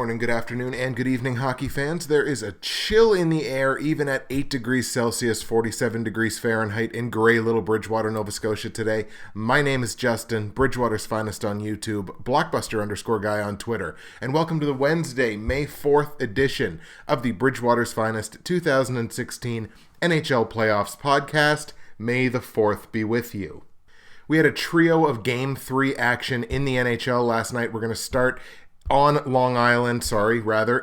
morning, good afternoon, and good evening, hockey fans. There is a chill in the air, even at 8 degrees Celsius, 47 degrees Fahrenheit in gray little Bridgewater, Nova Scotia today. My name is Justin, Bridgewater's Finest on YouTube, Blockbuster_guy on Twitter, and welcome to the Wednesday, May 4th edition of the Bridgewater's Finest 2016 NHL Playoffs podcast. May the 4th be with you. We had a trio of Game 3 action in the NHL last night. We're going to start on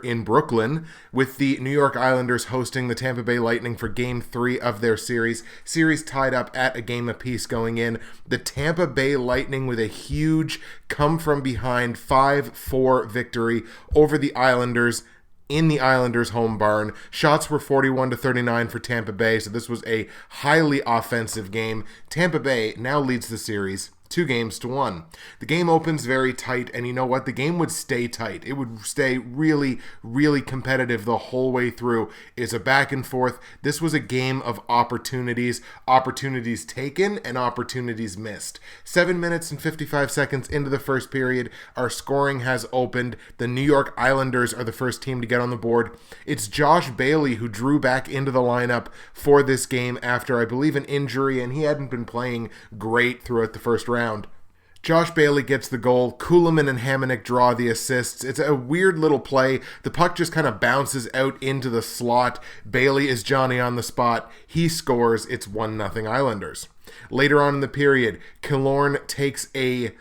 in Brooklyn, with the New York Islanders hosting the Tampa Bay Lightning for Game 3 of their series. Series tied up at a game apiece going in. The Tampa Bay Lightning with a huge come-from-behind 5-4 victory over the Islanders in the Islanders' home barn. Shots were 41-39 for Tampa Bay, so this was a highly offensive game. Tampa Bay now leads the series 2-1. The game opens very tight, and you know what? The game would stay tight. It would stay really, really competitive the whole way through. It's a back and forth. This was a game of opportunities. Opportunities taken and opportunities missed. 7 minutes and 55 seconds into the first period, our scoring has opened. The New York Islanders are the first team to get on the board. It's Josh Bailey who drew back into the lineup for this game after, I believe, an injury, and he hadn't been playing great throughout the first round. Josh Bailey gets the goal. Kuhlman and Hamonic draw the assists. It's a weird little play. The puck just kind of bounces out into the slot. Bailey is Johnny on the spot. He scores. It's 1-0 Islanders. Later on in the period, Killorn takes a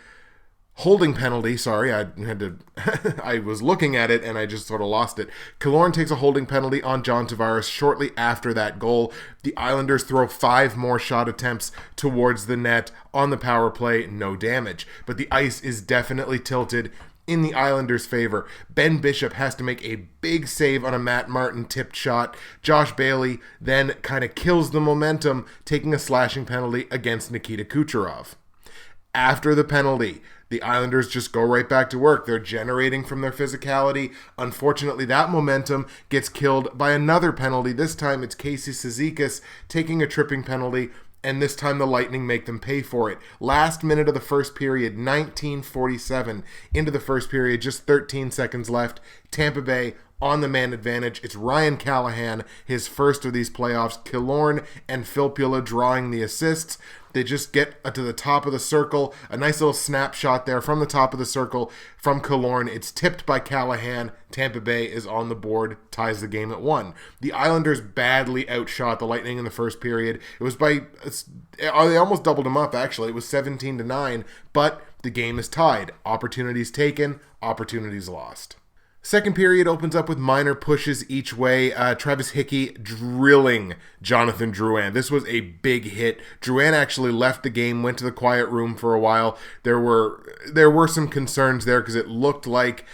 holding penalty. I was looking at it and I just sort of lost it. Killorn takes a holding penalty on John Tavares shortly after that goal. The Islanders throw 5 more shot attempts towards the net on the power play. No damage. But the ice is definitely tilted in the Islanders' favor. Ben Bishop has to make a big save on a Matt Martin tipped shot. Josh Bailey then kind of kills the momentum, taking a slashing penalty against Nikita Kucherov. After the penalty, the Islanders just go right back to work. They're generating from their physicality. Unfortunately, that momentum gets killed by another penalty. This time it's Casey Cizikas taking a tripping penalty, and this time the Lightning make them pay for it. Last minute of the first period, 19:47 into the first period, just 13 seconds left. Tampa Bay on the man advantage. It's Ryan Callahan, his first of these playoffs. Killorn and Filppula drawing the assists. They just get to the top of the circle. A nice little snapshot there from the top of the circle from Killorn. It's tipped by Callahan. Tampa Bay is on the board, ties the game at 1. The Islanders badly outshot the Lightning in the first period. They almost doubled them up, actually. It was 17-9, but the game is tied. Opportunities taken, opportunities lost. Second period opens up with minor pushes each way. Travis Hickey drilling Jonathan Drouin. This was a big hit. Drouin actually left the game, went to the quiet room for a while. There were some concerns there because it looked like,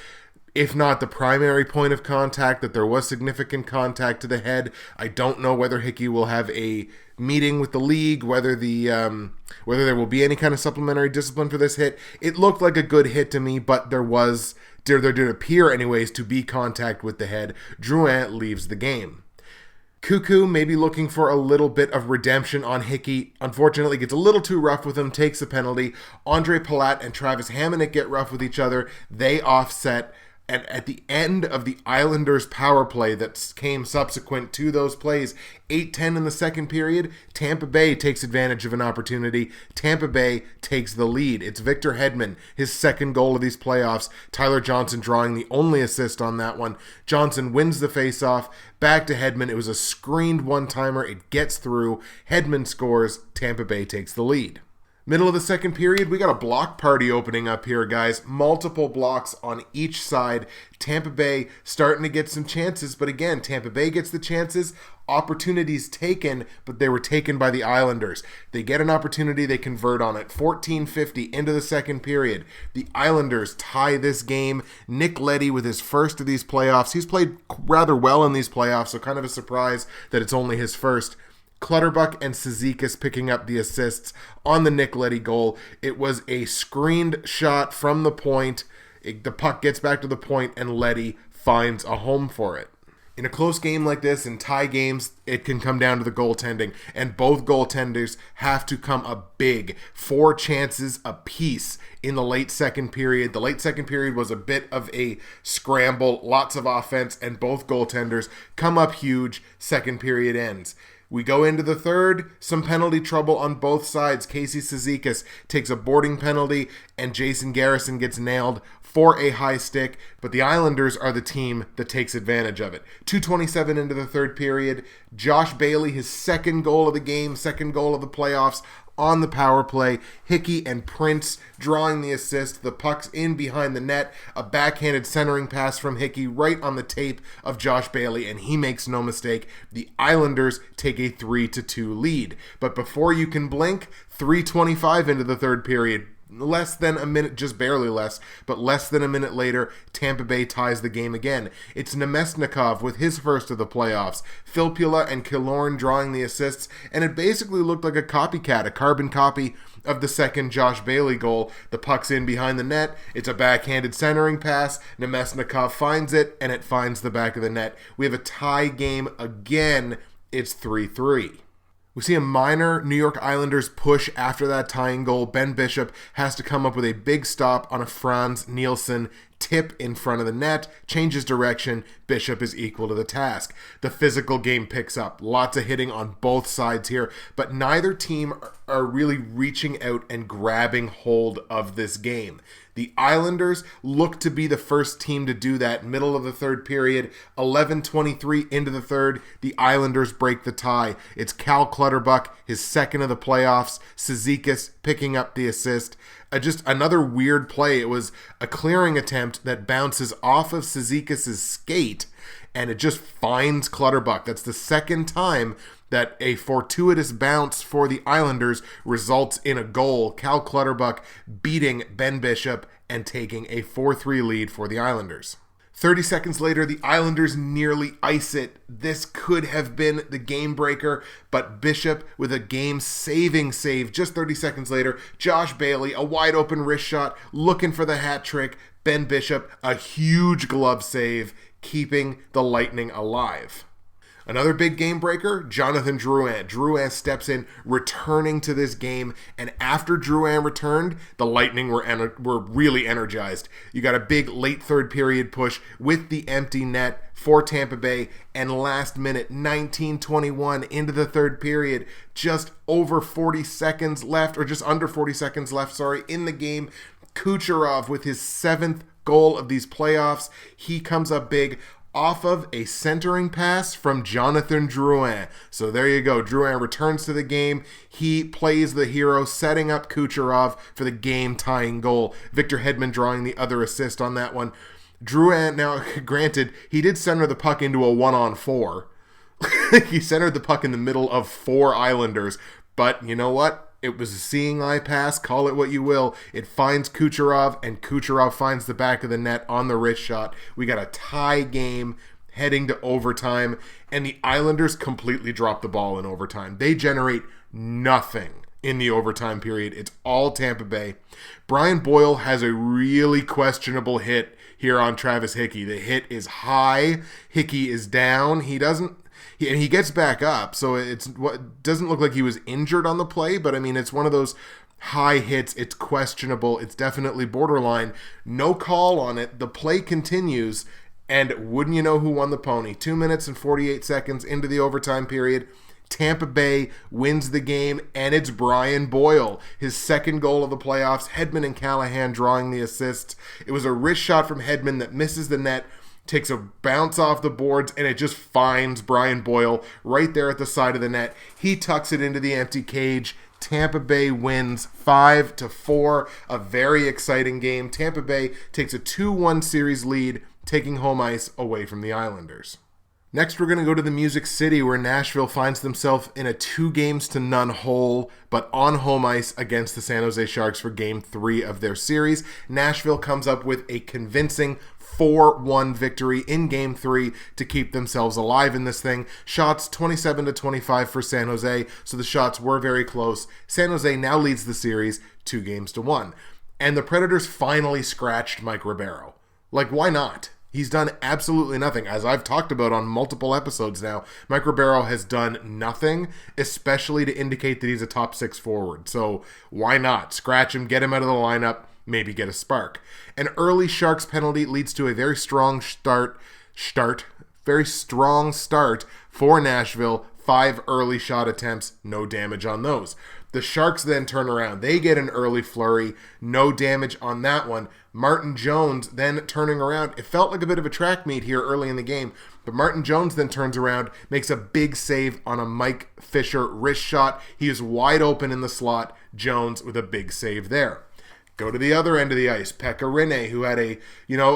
if not the primary point of contact, that there was significant contact to the head. I don't know whether Hickey will have a meeting with the league, whether there will be any kind of supplementary discipline for this hit. It looked like a good hit to me, but there did appear anyways to be contact with the head. Drouin leaves the game. Cuckoo maybe looking for a little bit of redemption on Hickey. Unfortunately, gets a little too rough with him, takes a penalty. Andre Palat and Travis Hamonic get rough with each other. They offset. And at the end of the Islanders' power play that came subsequent to those plays, 8-10 in the second period, Tampa Bay takes advantage of an opportunity. Tampa Bay takes the lead. It's Victor Hedman, his second goal of these playoffs. Tyler Johnson drawing the only assist on that one. Johnson wins the faceoff. Back to Hedman. It was a screened one-timer. It gets through. Hedman scores. Tampa Bay takes the lead. Middle of the second period, we got a block party opening up here, guys. Multiple blocks on each side. Tampa Bay starting to get some chances, but again, Tampa Bay gets the chances. Opportunities taken, but they were taken by the Islanders. They get an opportunity, they convert on it. 14:50 into the second period. The Islanders tie this game. Nick Leddy with his first of these playoffs. He's played rather well in these playoffs, so kind of a surprise that it's only his first. Clutterbuck and Cizikas picking up the assists on the Nick Leddy goal. It was a screened shot from the point. The puck gets back to the point, and Leddy finds a home for it. In a close game like this, in tie games, it can come down to the goaltending, and both goaltenders have to come up big. 4 chances apiece in the late second period. The late second period was a bit of a scramble, lots of offense, and both goaltenders come up huge. Second period ends. We go into the third, some penalty trouble on both sides. Casey Cizikas takes a boarding penalty, and Jason Garrison gets nailed for a high stick, but the Islanders are the team that takes advantage of it. 2:27 into the third period, Josh Bailey, his second goal of the game, second goal of the playoffs, on the power play. Hickey and Prince drawing the assist. The puck's in behind the net. A backhanded centering pass from Hickey right on the tape of Josh Bailey, and he makes no mistake. The Islanders take a 3-2 lead. But before you can blink, 3:25 into the third period, less than a minute, just barely less, but less than a minute later, Tampa Bay ties the game again. It's Nemesnikov with his first of the playoffs, Filppula and Killorn drawing the assists, and it basically looked like a copycat, a carbon copy of the second Josh Bailey goal. The puck's in behind the net, it's a backhanded centering pass, Nemesnikov finds it, and it finds the back of the net. We have a tie game again, it's 3-3. We see a minor New York Islanders push after that tying goal. Ben Bishop has to come up with a big stop on a Franz Nielsen tip in front of the net, changes direction. Bishop is equal to the task. The physical game picks up. Lots of hitting on both sides here, but neither team are really reaching out and grabbing hold of this game. The Islanders look to be the first team to do that. Middle of the third period, 11:23 into the third, the Islanders break the tie. It's Cal Clutterbuck, his second of the playoffs. Cizikas picking up the assist. Just another weird play. It was a clearing attempt that bounces off of Cizikas' skate, and it just finds Clutterbuck. That's the second time that a fortuitous bounce for the Islanders results in a goal. Cal Clutterbuck beating Ben Bishop and taking a 4-3 lead for the Islanders. 30 seconds later, the Islanders nearly ice it. This could have been the game breaker, but Bishop with a game-saving save just 30 seconds later. Josh Bailey, a wide-open wrist shot, looking for the hat trick. Ben Bishop, a huge glove save, keeping the Lightning alive. Another big game breaker, Jonathan Drouin. Drouin steps in, returning to this game, and after Drouin returned, the Lightning were really energized. You got a big late third period push with the empty net for Tampa Bay, and last minute, 19:21 into the third period, just over 40 seconds left, or just under 40 seconds left, in the game. Kucherov with his 7th goal of these playoffs. He comes up big off of a centering pass from Jonathan Drouin. So there you go. Drouin returns to the game. He plays the hero, setting up Kucherov for the game-tying goal. Victor Hedman drawing the other assist on that one. Drouin, now, granted, he did center the puck into a 1-on-4. He centered the puck in the middle of 4 Islanders. But you know what? It was a seeing eye pass, call it what you will. It finds Kucherov, and Kucherov finds the back of the net on the wrist shot. We got a tie game heading to overtime, and the Islanders completely drop the ball in overtime. They generate nothing in the overtime period. It's all Tampa Bay. Brian Boyle has a really questionable hit here on Travis Hickey. The hit is high. Hickey is down. He gets back up, so it doesn't look like he was injured on the play, but I mean, it's one of those high hits. It's questionable. It's definitely borderline. No call on it. The play continues, and wouldn't you know who won the pony? 2 minutes and 48 seconds into the overtime period, Tampa Bay wins the game, and it's Brian Boyle, his second goal of the playoffs. Hedman and Callahan drawing the assists. It was a wrist shot from Hedman that misses the net, takes a bounce off the boards, and it just finds Brian Boyle right there at the side of the net. He tucks it into the empty cage. Tampa Bay wins 5-4, a very exciting game. Tampa Bay takes a 2-1 series lead, taking home ice away from the Islanders. Next, we're going to go to the Music City, where Nashville finds themselves in a 2-0 hole, but on home ice against the San Jose Sharks for Game 3 of their series. Nashville comes up with a convincing 4-1 victory in Game 3 to keep themselves alive in this thing. Shots 27-25 for San Jose, so the shots were very close. San Jose now leads the series 2-1. And the Predators finally scratched Mike Ribeiro. Like, why not? He's done absolutely nothing. As I've talked about on multiple episodes now, Mike Ribeiro has done nothing, especially to indicate that he's a top 6 forward. So why not? Scratch him, get him out of the lineup, maybe get a spark. An early Sharks penalty leads to a very strong start for Nashville. 5 early shot attempts, no damage on those. The Sharks then turn around. They get an early flurry, no damage on that one. Martin Jones then turning around. It felt like a bit of a track meet here early in the game, but Martin Jones then turns around, makes a big save on a Mike Fisher wrist shot. He is wide open in the slot. Jones with a big save there. Go to the other end of the ice. Pekka Rinne, who had a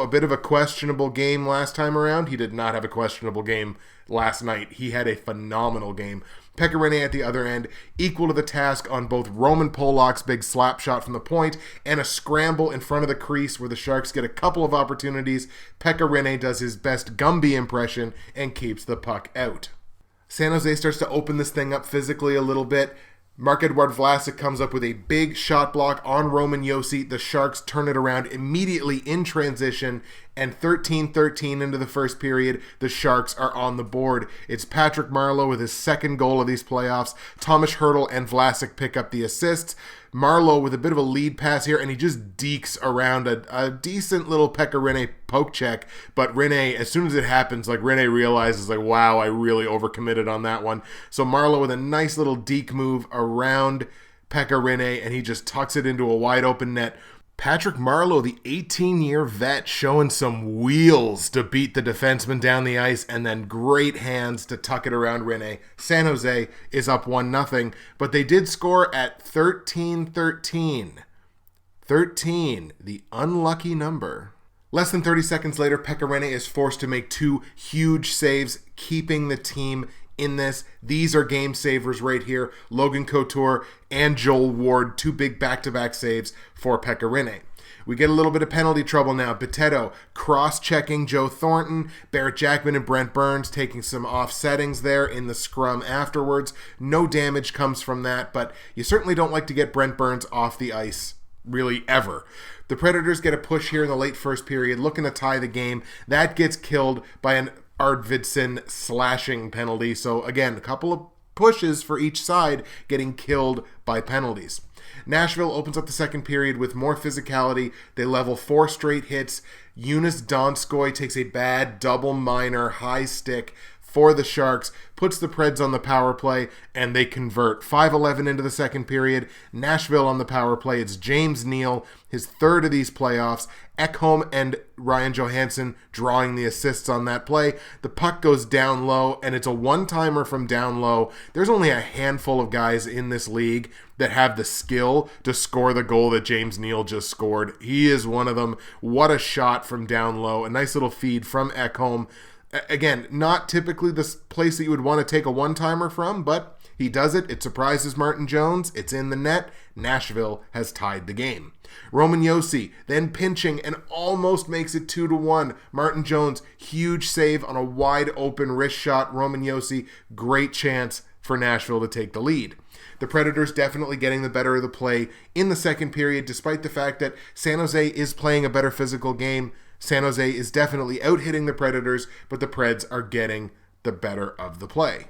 bit of a questionable game last time around. He did not have a questionable game last night. He had a phenomenal game. Pekka Rinne at the other end, equal to the task on both Roman Polak's big slap shot from the point and a scramble in front of the crease where the Sharks get a couple of opportunities. Pekka Rinne does his best Gumby impression and keeps the puck out. San Jose starts to open this thing up physically a little bit. Marc-Edouard Vlasic comes up with a big shot block on Roman Josi. The Sharks turn it around immediately in transition, and 13-13 into the first period, the Sharks are on the board. It's Patrick Marleau with his second goal of these playoffs. Thomas Hertl and Vlasic pick up the assists. Marleau with a bit of a lead pass here, and he just dekes around a decent little Pekka Rinne poke check. But Rinne, as soon as it happens, Rinne realizes, wow, I really overcommitted on that one. So Marleau with a nice little deke move around Pekka Rinne, and he just tucks it into a wide open net. Patrick Marleau, the 18-year vet, showing some wheels to beat the defenseman down the ice, and then great hands to tuck it around Rinne. San Jose is up 1-0, but they did score at 13-13. 13, the unlucky number. Less than 30 seconds later, Pekka Rinne is forced to make 2 huge saves, keeping the team in this. These are game savers right here. Logan Couture and Joel Ward, 2 big back-to-back saves for Pekka Rinne. We get a little bit of penalty trouble now. Bitetto cross-checking Joe Thornton. Barrett Jackman and Brent Burns taking some offsettings there in the scrum afterwards. No damage comes from that, but you certainly don't like to get Brent Burns off the ice, really, ever. The Predators get a push here in the late first period, looking to tie the game. That gets killed by an Arvidsson slashing penalty. So again, a couple of pushes for each side getting killed by penalties. Nashville opens up the second period with more physicality. They level 4 straight hits. Jonas Donskoy takes a bad double minor high stick for the Sharks, puts the Preds on the power play, and they convert. 5:11 into the second period. Nashville on the power play. It's James Neal, his third of these playoffs. Ekholm and Ryan Johansson drawing the assists on that play. The puck goes down low, and it's a one-timer from down low. There's only a handful of guys in this league that have the skill to score the goal that James Neal just scored. He is one of them. What a shot from down low. A nice little feed from Ekholm. Again, not typically the place that you would want to take a one-timer from, but he does it. It surprises Martin Jones. It's in the net. Nashville has tied the game. Roman Josi then pinching and almost makes it 2-1. Martin Jones, huge save on a wide open wrist shot. Roman Josi, great chance for Nashville to take the lead. The Predators definitely getting the better of the play in the second period, despite the fact that San Jose is playing a better physical game. San Jose is definitely out-hitting the Predators, but the Preds are getting the better of the play.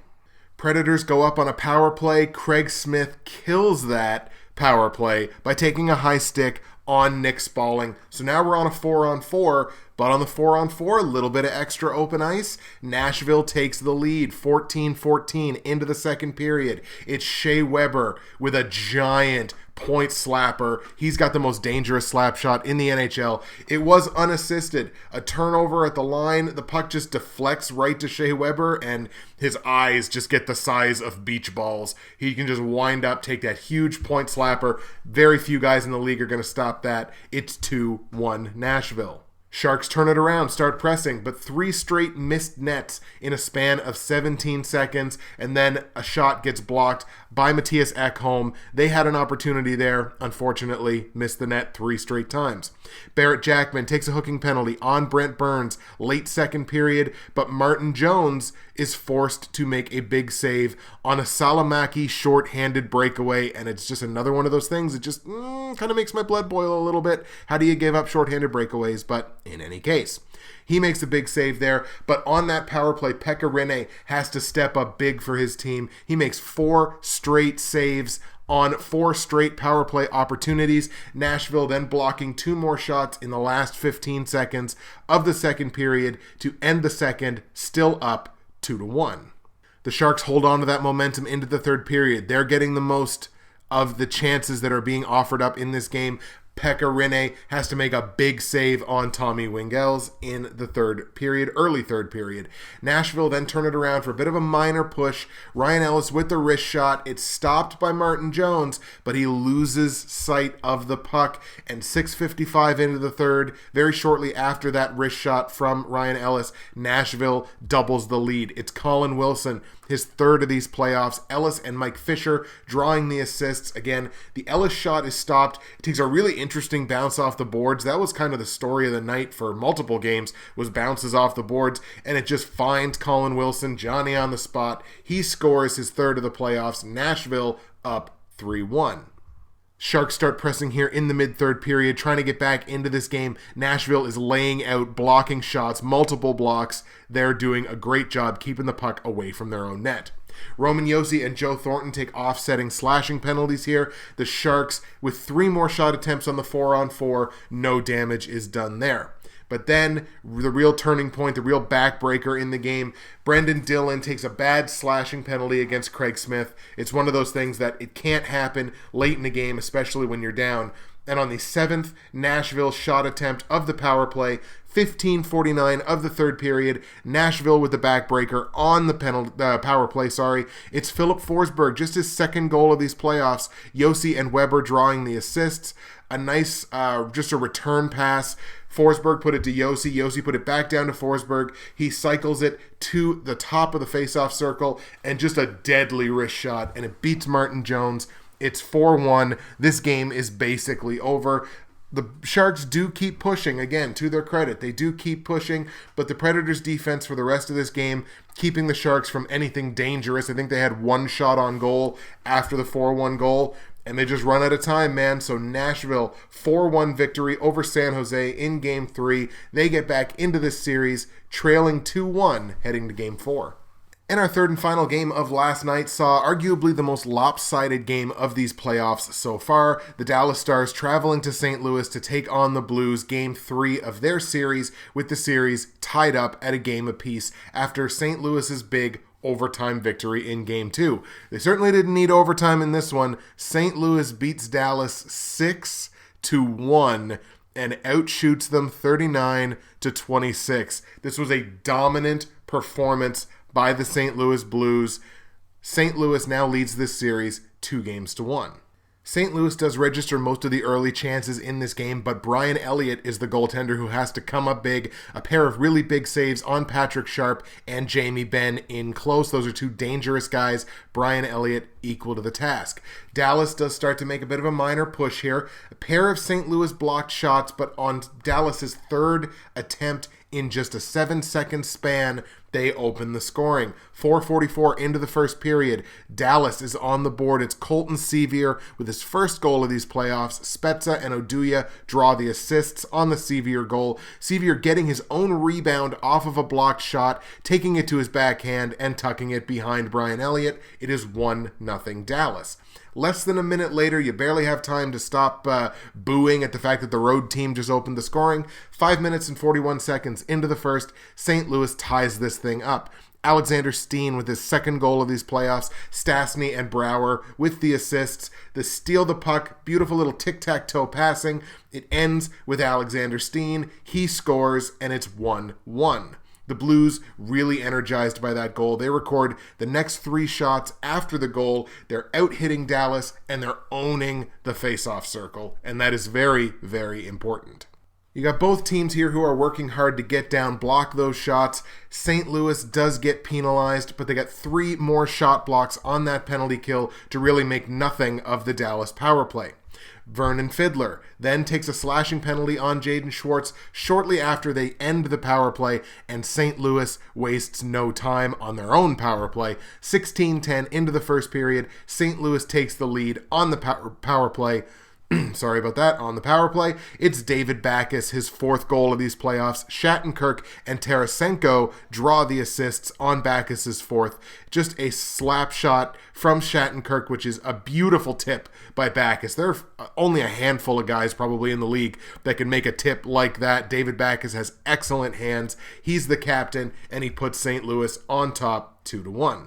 Predators go up on a power play. Craig Smith kills that power play by taking a high stick on Nick Spalling. So now we're on a 4-on-4, but on the 4-on-4, a little bit of extra open ice. Nashville takes the lead, 14-14 into the second period. It's Shea Weber with a giant point slapper. He's got the most dangerous slap shot in the NHL. It was unassisted. A turnover at the line. The puck just deflects right to Shea Weber, and his eyes just get the size of beach balls. He can just wind up, take that huge point slapper. Very few guys in the league are going to stop that. It's 2-1 Nashville. Sharks turn it around, start pressing, but 3 straight missed nets in a span of 17 seconds, and then a shot gets blocked by Matthias Ekholm. They had an opportunity there, unfortunately missed the net 3 straight times. Barrett Jackman takes a hooking penalty on Brent Burns, late second period, but Martin Jones is forced to make a big save on a Salamaki short-handed breakaway, and it's just another one of those things that just kind of makes my blood boil a little bit. How do you give up short-handed breakaways? But in any case. He makes a big save there, but on that power play, Pekka Rinne has to step up big for his team. He makes 4 straight saves on 4 straight power play opportunities. Nashville then blocking 2 more shots in the last 15 seconds of the second period to end the second, still up 2-1. The Sharks hold on to that momentum into the third period. They're getting the most of the chances that are being offered up in this game. Pekka Rinne has to make a big save on Tommy Wingels in the third period, early third period. Nashville then turn it around for a bit of a minor push. Ryan Ellis with the wrist shot. It's stopped by Martin Jones, but he loses sight of the puck. And 6:55 into the third, very shortly after that wrist shot from Ryan Ellis, Nashville doubles the lead. It's Colin Wilson, his third of these playoffs. Ellis and Mike Fisher drawing the assists. Again, the Ellis shot is stopped. It takes a really interesting bounce off the boards. That was kind of the story of the night for multiple games, was bounces off the boards, and it just finds Colin Wilson, Johnny on the spot. He scores his third of the playoffs. Nashville up 3-1. Sharks start pressing here in the mid-third period, trying to get back into this game. Nashville is laying out, blocking shots, multiple blocks. They're doing a great job keeping the puck away from their own net. Roman Josi and Joe Thornton take offsetting slashing penalties here. The Sharks, with 3 more shot attempts on the 4-on-4, no damage is done there. But then, the real turning point, the real backbreaker in the game, Brendan Dillon takes a bad slashing penalty against Craig Smith. It's one of those things that it can't happen late in the game, especially when you're down. And on the 7th Nashville shot attempt of the power play, 15:49 of the third period, Nashville with the backbreaker on the power play. It's Philip Forsberg, just his second goal of these playoffs. Josi and Weber drawing the assists. A nice, just a return pass. Forsberg put it to Josi. Josi put it back down to Forsberg. He cycles it to the top of the faceoff circle, and just a deadly wrist shot, and it beats Martin Jones. It's 4-1. This game is basically over. The Sharks do keep pushing, again, to their credit. They do keep pushing, but the Predators' defense for the rest of this game, keeping the Sharks from anything dangerous. I think they had 1 shot on goal after the 4-1 goal, and they just run out of time, man. So Nashville, 4-1 victory over San Jose in Game 3. They get back into this series, trailing 2-1 heading to Game 4. And our third and final game of last night saw arguably the most lopsided game of these playoffs so far. The Dallas Stars traveling to St. Louis to take on the Blues, Game 3 of their series, with the series tied up at a game apiece after St. Louis's big overtime victory in Game 2. They certainly didn't need overtime in this one. St. Louis beats Dallas 6-1 and outshoots them 39-26. This was a dominant performance by the St. Louis Blues. St. Louis now leads this series 2-1. St. Louis does register most of the early chances in this game, but Brian Elliott is the goaltender who has to come up big. A pair of really big saves on Patrick Sharp and Jamie Benn in close. Those are 2 dangerous guys. Brian Elliott equal to the task. Dallas does start to make a bit of a minor push here. A pair of St. Louis blocked shots, but on Dallas's third attempt in just a 7-second span, they open the scoring. 4:44 into the first period. Dallas is on the board. It's Colton Sevier with his first goal of these playoffs. Spezza and Oduya draw the assists on the Sevier goal. Sevier getting his own rebound off of a blocked shot, taking it to his backhand and tucking it behind Brian Elliott. It is 1-0 Dallas. Less than a minute later, you barely have time to stop booing at the fact that the road team just opened the scoring. 5 minutes and 41 seconds into the first, St. Louis ties this thing up. Alexander Steen with his second goal of these playoffs. Stastny and Brouwer with the assists. The steal the puck, beautiful little tic-tac-toe passing. It ends with Alexander Steen. He scores, and it's 1-1. The Blues really energized by that goal. They record the next 3 shots after the goal. They're out-hitting Dallas, and they're owning the face-off circle, and that is very, very important. You got both teams here who are working hard to get down, block those shots. St. Louis does get penalized, but they got 3 more shot blocks on that penalty kill to really make nothing of the Dallas power play. Vernon Fiddler then takes a slashing penalty on Jaden Schwartz shortly after they end the power play, and St. Louis wastes no time on their own power play. 16-10 into the first period, St. Louis takes the lead on the power play. Sorry about that. On the power play, it's David Backes, his fourth goal of these playoffs. Shattenkirk and Tarasenko draw the assists on Backes' fourth. Just a slap shot from Shattenkirk, which is a beautiful tip by Backes. There are only a handful of guys probably in the league that can make a tip like that. David Backes has excellent hands. He's the captain, and he puts St. Louis on top 2-1.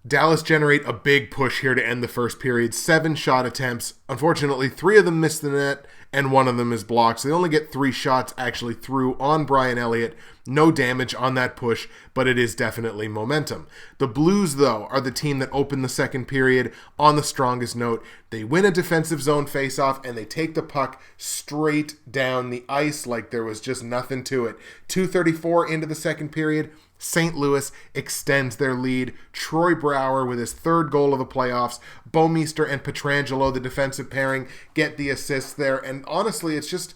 Dallas generate a big push here to end the first period. 7 shot attempts. Unfortunately, 3 of them miss the net, and 1 of them is blocked. So they only get 3 shots actually through on Brian Elliott. No damage on that push, but it is definitely momentum. The Blues, though, are the team that opened the second period on the strongest note. They win a defensive zone faceoff, and they take the puck straight down the ice like there was just nothing to it. 2:34 into the second period. St. Louis extends their lead. Troy Brouwer with his 3rd goal of the playoffs. Bouwmeester and Pietrangelo, the defensive pairing, get the assists there. And honestly, it's just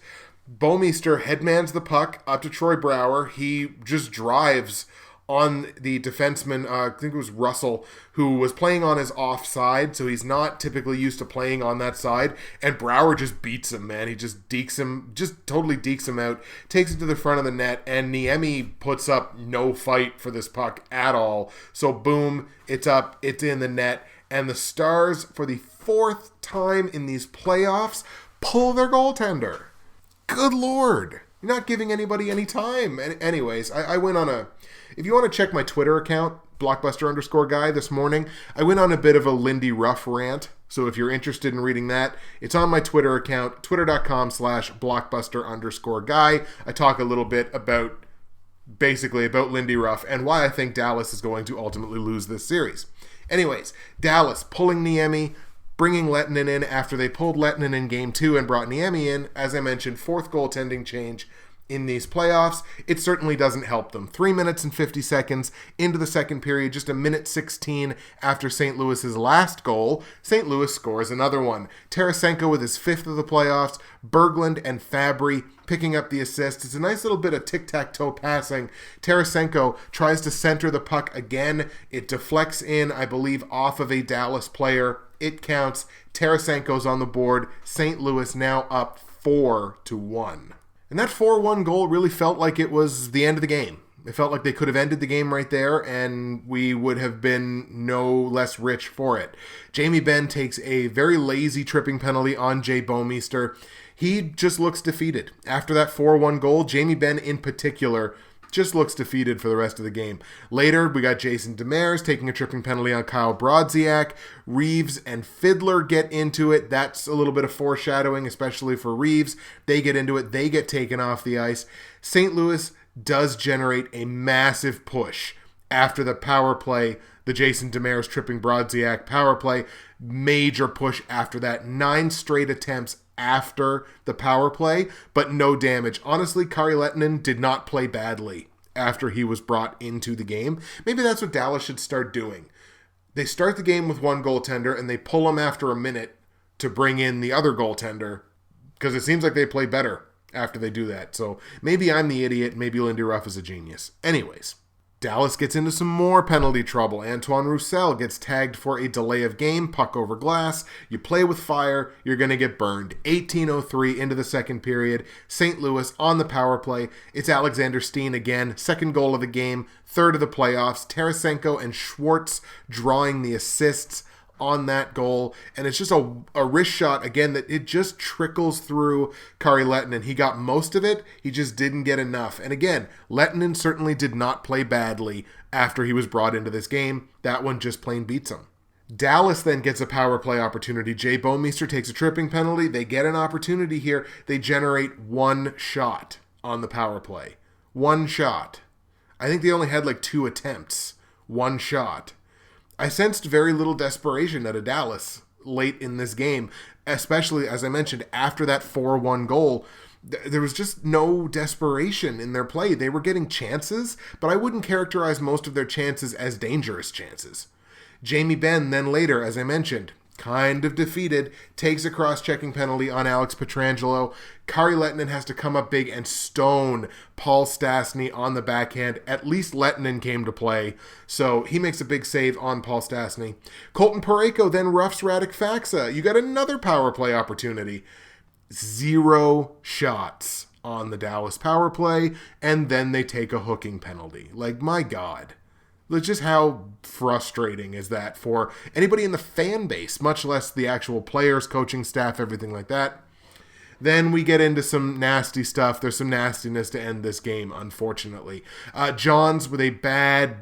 Bouwmeester headmans the puck up to Troy Brouwer. He just drives on the defenseman, I think it was Russell, who was playing on his offside, so he's not typically used to playing on that side, and Brouwer just beats him, man. He just totally dekes him out, takes it to the front of the net, and Niemi puts up no fight for this puck at all. So boom, it's up, it's in the net, and the Stars, for the 4th time in these playoffs, pull their goaltender. Good Lord. You're not giving anybody any time. Anyways, I went on a... If you want to check my Twitter account, Blockbuster_guy, this morning, I went on a bit of a Lindy Ruff rant. So if you're interested in reading that, it's on my Twitter account, twitter.com/Blockbuster_guy. I talk a little bit about Lindy Ruff and why I think Dallas is going to ultimately lose this series. Anyways, Dallas pulling Niemi, bringing Lehtinen in after they pulled Lehtinen in Game 2 and brought Niemi in. As I mentioned, 4th goaltending change in these playoffs. It certainly doesn't help them. 3 minutes and 50 seconds into the second period, just a minute 16 after St. Louis's last goal, St. Louis scores another one. Tarasenko with his 5th of the playoffs, Berglund and Fabry picking up the assist. It's a nice little bit of tic-tac-toe passing. Tarasenko tries to center the puck again. It deflects in, I believe, off of a Dallas player. It counts. Tarasenko's on the board. St. Louis now up 4-1. And that 4-1 goal really felt like it was the end of the game. It felt like they could have ended the game right there, and we would have been no less rich for it. Jamie Benn takes a very lazy tripping penalty on Jay Bouwmeester. He just looks defeated. After that 4-1 goal, Jamie Benn in particular just looks defeated for the rest of the game. Later, we got Jason Demers taking a tripping penalty on Kyle Brodziak. Reeves and Fiddler get into it. That's a little bit of foreshadowing, especially for Reeves. They get into it. They get taken off the ice. St. Louis does generate a massive push after the power play, the Jason Demers tripping Brodziak power play. Major push after that. 9 straight attempts after the power play, but no damage. Honestly, Kari Lehtinen did not play badly after he was brought into the game. Maybe that's what Dallas should start doing. They start the game with one goaltender and they pull him after a minute to bring in the other goaltender, because it seems like they play better after they do that. So maybe I'm the idiot, maybe Lindy Ruff is a genius. Anyways, Dallas gets into some more penalty trouble. Antoine Roussel gets tagged for a delay of game, puck over glass. You play with fire, you're going to get burned. 18:03 into the second period. St. Louis on the power play. It's Alexander Steen again. 2nd goal of the game, 3rd of the playoffs. Tarasenko and Schwartz drawing the assists on that goal, and it's just a wrist shot again that it just trickles through Kari Lehtinen. He got most of it, he just didn't get enough. And again, Lehtinen certainly did not play badly after he was brought into this game. That one just plain beats him. Dallas then gets a power play opportunity. Jay Bouwmeester takes a tripping penalty. They get an opportunity here. They generate 1 shot on the power play. 1 shot. I think they only had like 2 attempts. 1 shot. I sensed very little desperation out of Dallas late in this game, especially, as I mentioned, after that 4-1 goal. There was just no desperation in their play. They were getting chances, but I wouldn't characterize most of their chances as dangerous chances. Jamie Benn then later, as I mentioned, kind of defeated, takes a cross-checking penalty on Alex Pietrangelo. Kari Lehtinen has to come up big and stone Paul Stastny on the backhand. At least Lehtinen came to play, so he makes a big save on Paul Stastny. Colton Parayko then roughs Radek Faksa. You got another power play opportunity. 0 shots on the Dallas power play, and then they take a hooking penalty. Like, my God. Just how frustrating is that for anybody in the fan base, much less the actual players, coaching staff, everything like that. Then we get into some nasty stuff. There's some nastiness to end this game, unfortunately. Johns with a bad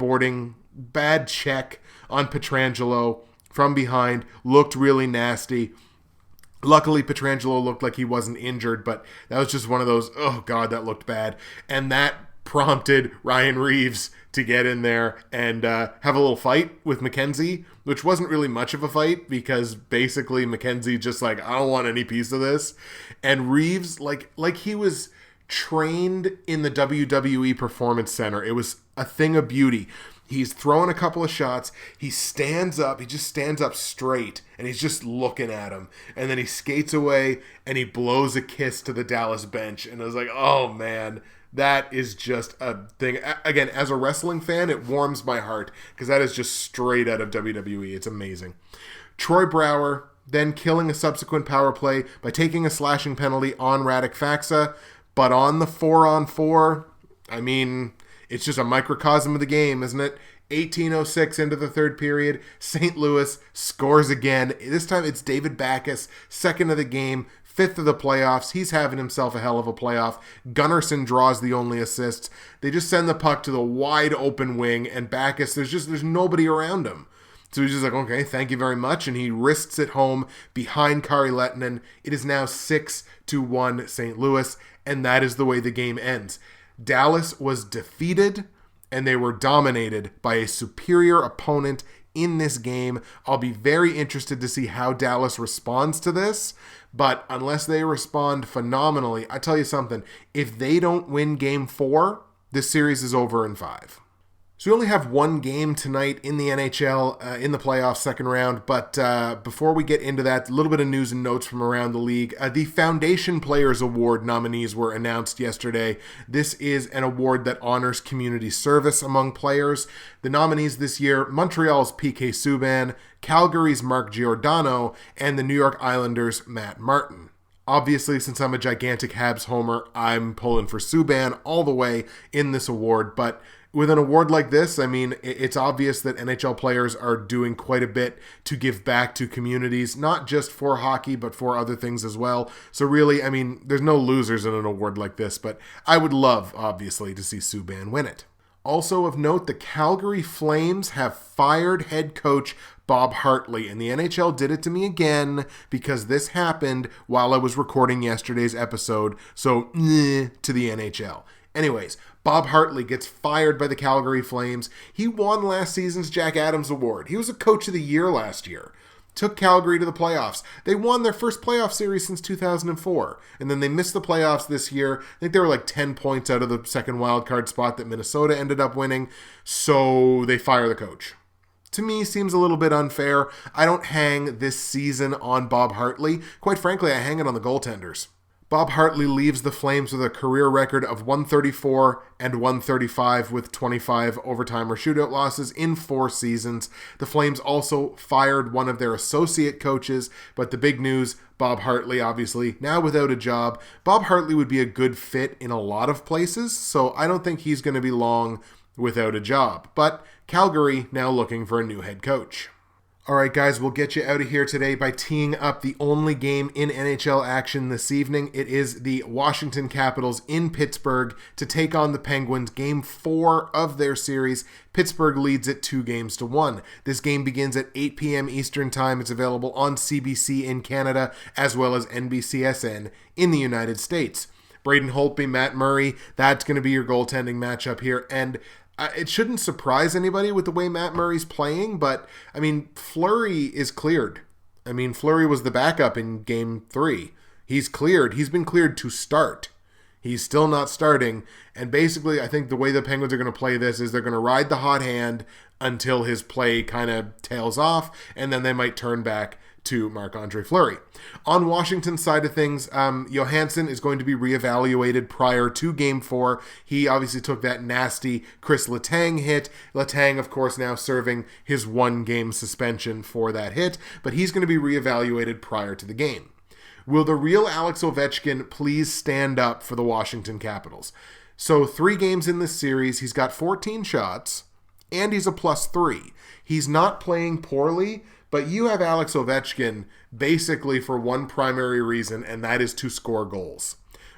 check on Pietrangelo from behind. Looked really nasty. Luckily, Pietrangelo looked like he wasn't injured, but that was just one of those, oh God, that looked bad. And that prompted Ryan Reeves to get in there and have a little fight with McKenzie, which wasn't really much of a fight because basically McKenzie just like, I don't want any piece of this. And Reeves, like he was trained in the WWE Performance Center. It was a thing of beauty. He's throwing a couple of shots. He stands up. He just stands up straight, and he's just looking at him. And then he skates away, and he blows a kiss to the Dallas bench. And I was like, oh, man, that is just a thing. Again, as a wrestling fan, it warms my heart because that is just straight out of WWE. It's amazing. Troy Brouwer then killing a subsequent power play by taking a slashing penalty on Radek Faksa. But on the 4-on-4, I mean, it's just a microcosm of the game, isn't it? 18:06 into the third period, St. Louis scores again. This time it's David Backes, second of the game, fifth of the playoffs. He's having himself a hell of a playoff. Gunnarsson draws the only assists. They just send the puck to the wide open wing, and Backes, there's nobody around him. So he's just like, okay, thank you very much. And he wrists it home behind Kari Lehtinen. It is now 6-1 St. Louis, and that is the way the game ends. Dallas was defeated, and they were dominated by a superior opponent in this game. I'll be very interested to see how Dallas responds to this, but unless they respond phenomenally, I tell you something, if they don't win Game 4, this series is over in 5. So we only have one game tonight in the NHL in the playoffs second round, but before we get into that, a little bit of news and notes from around the league. The Foundation Players Award nominees were announced yesterday. This is an award that honors community service among players. The nominees this year, Montreal's PK Subban, Calgary's Mark Giordano, and the New York Islanders' Matt Martin. Obviously, since I'm a gigantic Habs homer, I'm pulling for Subban all the way in this award, but with an award like this, I mean, it's obvious that NHL players are doing quite a bit to give back to communities, not just for hockey, but for other things as well. So really, I mean, there's no losers in an award like this, but I would love, obviously, to see Subban win it. Also of note, the Calgary Flames have fired head coach Bob Hartley, and the NHL did it to me again because this happened while I was recording yesterday's episode, so to the NHL. Anyways, Bob Hartley gets fired by the Calgary Flames. He won last season's Jack Adams Award. He was a coach of the year last year. Took Calgary to the playoffs. They won their first playoff series since 2004. And then they missed the playoffs this year. I think they were like 10 points out of the second wildcard spot that Minnesota ended up winning. So they fire the coach. To me, seems a little bit unfair. I don't hang this season on Bob Hartley. Quite frankly, I hang it on the goaltenders. Bob Hartley leaves the Flames with a career record of 134 and 135 with 25 overtime or shootout losses in 4 seasons. The Flames also fired one of their associate coaches, but the big news, Bob Hartley, obviously, now without a job. Bob Hartley would be a good fit in a lot of places, so I don't think he's going to be long without a job. But Calgary now looking for a new head coach. All right, guys, we'll get you out of here today by teeing up the only game in NHL action this evening. It is the Washington Capitals in Pittsburgh to take on the Penguins. Game 4 of their series. Pittsburgh leads it 2-1. This game begins at 8 p.m. Eastern Time. It's available on CBC in Canada as well as NBCSN in the United States. Braden Holtby, Matt Murray, that's going to be your goaltending matchup here. And it shouldn't surprise anybody with the way Matt Murray's playing, but, I mean, Fleury is cleared. I mean, Fleury was the backup in Game 3. He's cleared. He's been cleared to start. He's still not starting, and basically, I think the way the Penguins are going to play this is they're going to ride the hot hand until his play kind of tails off, and then they might turn back to Marc-Andre Fleury. On Washington's side of things, Johansson is going to be reevaluated prior to Game 4. He obviously took that nasty Chris Letang hit. Letang, of course, now serving his 1-game suspension for that hit, but he's going to be reevaluated prior to the game. Will the real Alex Ovechkin please stand up for the Washington Capitals? So 3 games in this series, he's got 14 shots, and he's a +3. He's not playing poorly, but you have Alex Ovechkin basically for one primary reason, and that is to score goals.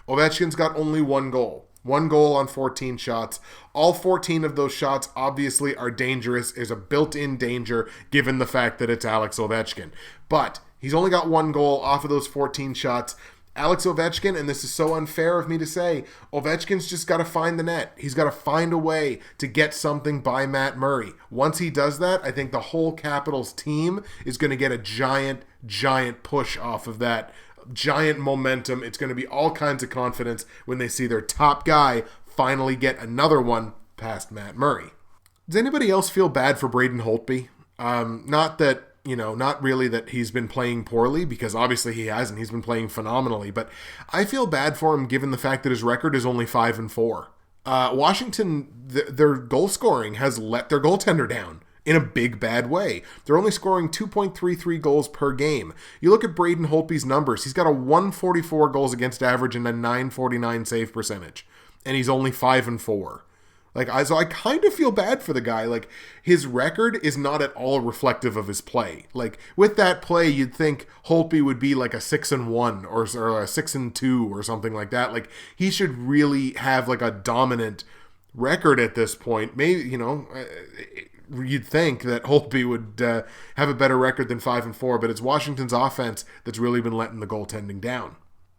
Ovechkin's got only 1 goal. 1 goal on 14 shots. All 14 of those shots obviously are dangerous. There's a built-in danger given the fact that it's Alex Ovechkin. But he's only got 1 goal off of those 14 shots. Alex Ovechkin, and this is so unfair of me to say, Ovechkin's just got to find the net. He's got to find a way to get something by Matt Murray. Once he does that, I think the whole Capitals team is going to get a giant push off of that. Giant momentum. It's going to be all kinds of confidence when they see their top guy finally get another one past Matt Murray. Does anybody else feel bad for Braden Holtby? Not really that he's been playing poorly, because obviously he hasn't. He's been playing phenomenally, but I feel bad for him given the fact that his record is only 5-4. Washington, their goal scoring has let their goaltender down in a big, bad way. They're only scoring 2.33 goals per game. You look at Braden Holtby's numbers. He's got a 144 goals against average and a 949 save percentage. And he's only 5-4. So I kind of feel bad for the guy. Like, his record is not at all reflective of his play. Like, with that play, you'd think Holtby would be like a 6-1 or a 6-2 or something like that. Like, he should really have like a dominant record at this point. Maybe, you'd think that Holtby would have a better record than 5-4, but it's Washington's offense that's really been letting the goaltending down.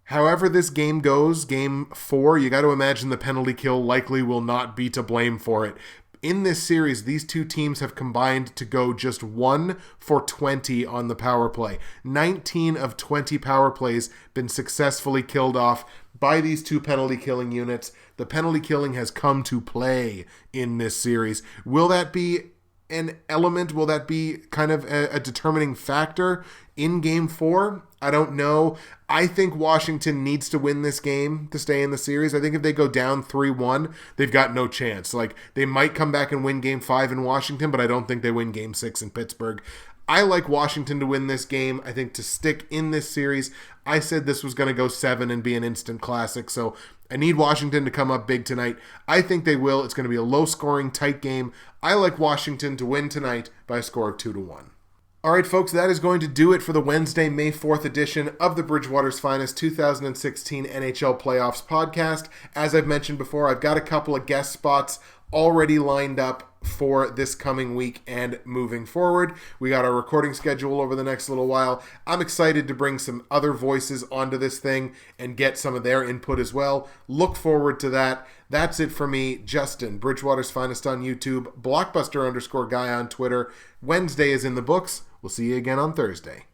However this game goes, game 4, you got to imagine the penalty kill likely will not be to blame for it. In this series, these two teams have combined to go just 1 for 20 on the power play. 19 of 20 power plays been successfully killed off by these two penalty killing units. The penalty killing has come to play in this series. Will that be an element? Will that be kind of a determining factor in game 4? I don't know. I think Washington needs to win this game to stay in the series. I think if they go down 3-1, they've got no chance. Like, they might come back and win game 5 in Washington, but I don't think they win game 6 in Pittsburgh. I like Washington to win this game. I think to stick in this series, I said this was going to go 7 and be an instant classic, so I need Washington to come up big tonight. I think they will. It's going to be a low-scoring, tight game. I like Washington to win tonight by a score of 2-1. All right, folks, that is going to do it for the Wednesday, May 4th edition of the Bridgewater's Finest 2016 NHL Playoffs podcast. As I've mentioned before, I've got a couple of guest spots already lined up for this coming week and moving forward. We got our recording schedule over the next little while. I'm excited to bring some other voices onto this thing and get some of their input as well. Look forward to that. That's it for me, Justin, Bridgewater's Finest on YouTube, Blockbuster_guy on Twitter. Wednesday is in the books. We'll see you again on Thursday.